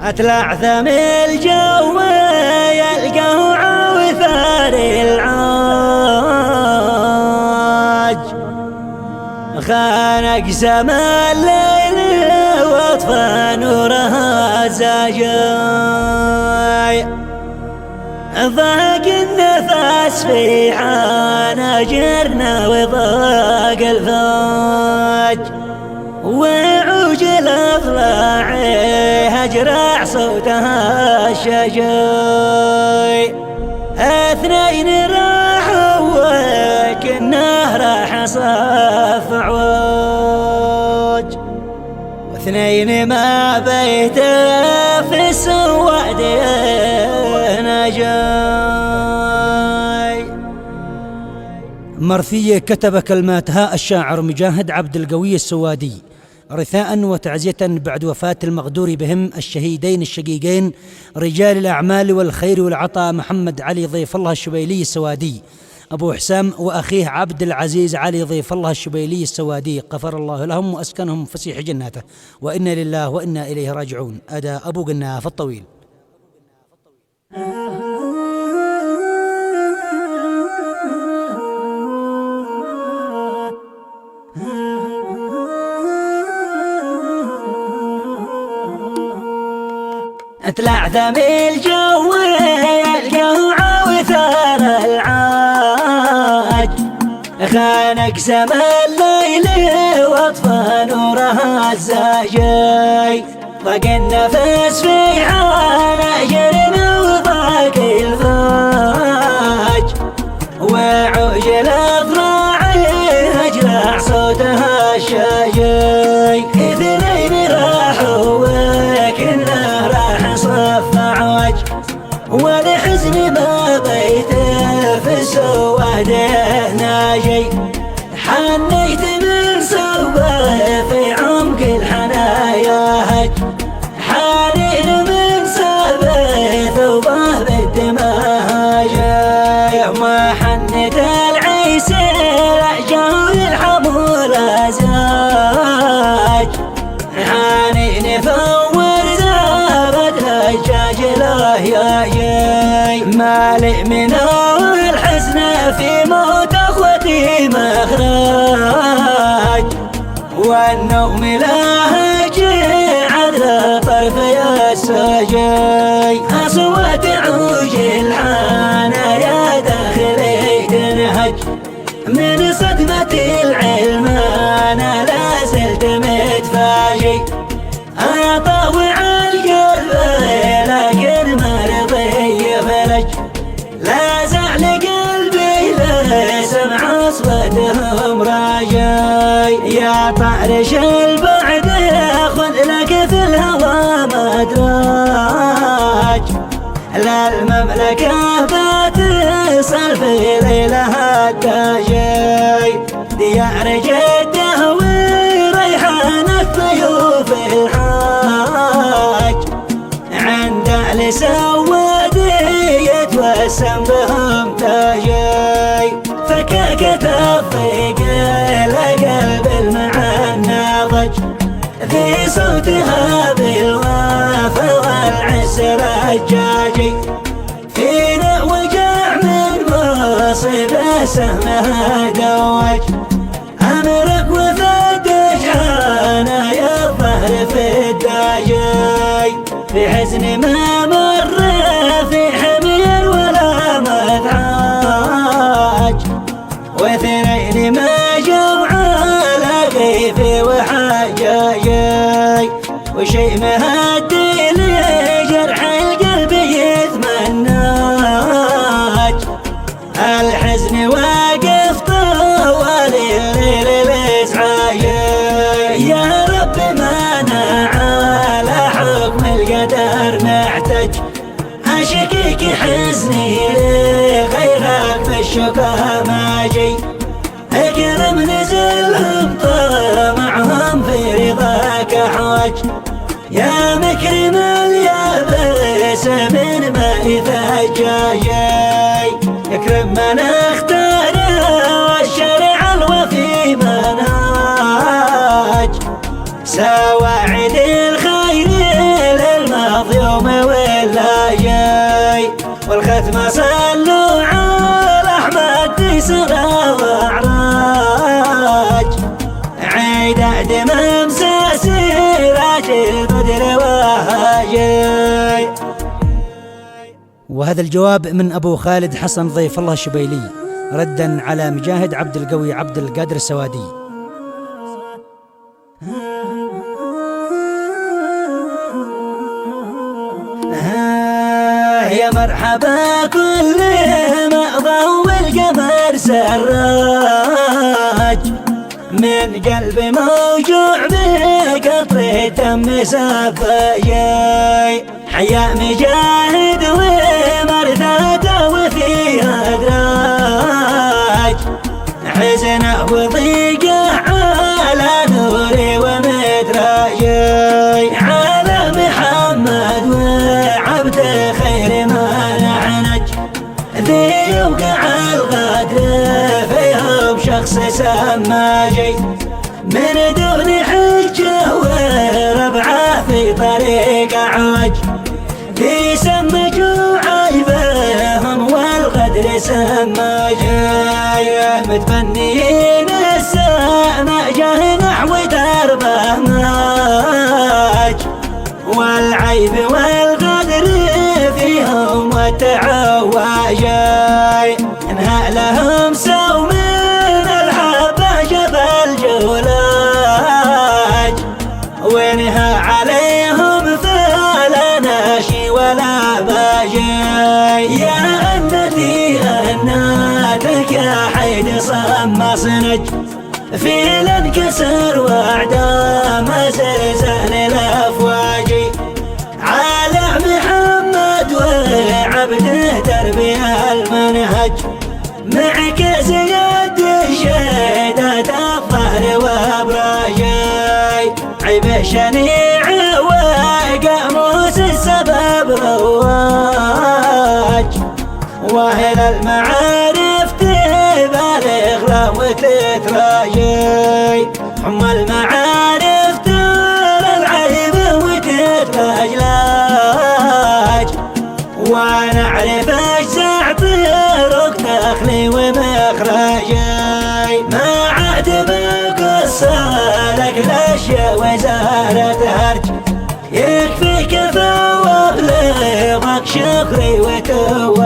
أتلعثم الجو يلقاه عوثار العاج، خانق سما الليل واطفى نورها زاجي، ضاق النفس في حناجرنا وضاق الفاج، وعوج الأضلاع هجرع صوتها الشجاي، اثنين راحوا وكنه راح صف عواج، واثنين ما بيته في السواد نجاي. مرثية كتب كلماتها الشاعر مجاهد عبد القوي السوادي، رثاء وتعزية بعد وفاة المغدور بهم الشهيدين الشقيقين رجال الأعمال والخير والعطاء محمد علي ضيف الله الشبيلي السوادي أبو حسام، وأخيه عبد العزيز علي ضيف الله الشبيلي السوادي، غفر الله لهم وأسكنهم فسيح جناته، وإنا لله وإنا إليه راجعون. أداء أبو قناف الطويل. أتلعثم الجو يلقاه عوثار العاج، خانق سما الليل واطفى نورها الزاجي، ضاق النفس في حناجرنا وضاق الفاج، وعوج الأضلاع هجرع صوتها الشجاي، اثنين راحوا وكنه راح صف عواج، والحزن ما بيته في السواد ناجي، حنيت من صوبه في عمق الحنايا هج، حنين من صوبه ثوبه بالدماء جاي، ما حنت العيسى جاو الحمول زاج، حنين فور زابد هجاج له يا جاي، مالئ من الحزن في موت اخوتي مخراج، والنوم له عذر طرف يا السجاي، اصوات عوج الحنايا داخلي تنهج، من صدمة العلم انا لا زلت متفاجئ، انا طاوع القلب لكن ما رضي يفلج، لا زعل قلبي لا سمع اصواتهم راجاي، يا طارش البعد خذ لك في الهوى مدراج، لا المملكة بتصل في ليلها التاجي، ديار جده وريحان الضيوف الحاج، عند أهل سوادي يتوسم بهم تاجي، فكاكة الضيق لقلب المعنى ضج، في صوتها بالوافى والعسر الجاجي، فينا وجع من مصيبة سهمها دوج، أمرك وفدك حانا يا الظهر في الداجي، في حزن ما مر في حمير ولا مذعاج، واثنين ما جمع لقيفي وحجاجي، وشيء مهدي لجرح القلب يتمناج، الحزن واقف طوال الليل الازعاجي، يا رب ما على حكم القدر محتج، اشكيك حزني لغيرك بالشكا ماجي، اكرم نزلهم طمعهم في رضاك حاج، يا مكرم اليابس من ماء ثجاجي، اكرم من اختار والشرع الوفي منهاج، سواعد الخير للماضي البدر وهاجي. وهذا الجواب من أبو خالد حسن ضيف الله الشبيلي ردا على مجاهد عبد القوي عبد القادر السوادي. يا مرحبا كل ما ضوى القمر سراج، من قلبي موجوع بقطرة مسافة. حيا مجاهد ومرثاته وفيها دراج، حزنه وضيقه على نوري ومدراجي. على محمد وعبد خير ما نعنج، ذي يوقع الغدر فيهم شخص سماجي. من دون حجه وربعه في طريق عوج، يسمجوا عيبهم والغدر سماجي. متفنيين السماء جه نحو دربه ماج، والعيب والغدر فيهم والتعواجي. انهى لهم سو من الحبه جبل جولاج، وانهى عليهم فلناشي ولا باجي. يا أنتي أناتك يا حيد صم صنج، في الانكسر وعدام زلزال الأفواج. على محمد وعبده تربي المنهج، معك زياد الشهدات الظهر وابراجي. عيب شنيع وقاموس السبب رواج، واهل المعارف تبالغ له وتتراجي. حم المعارف ترى العيب وتتلاجلاج، ونعرف اجزع طرق دخلي ومخرجي. ما عاد بقصة لك الاشياء وزارة هرج، يكفيك فوابلغك شكري وتوجي.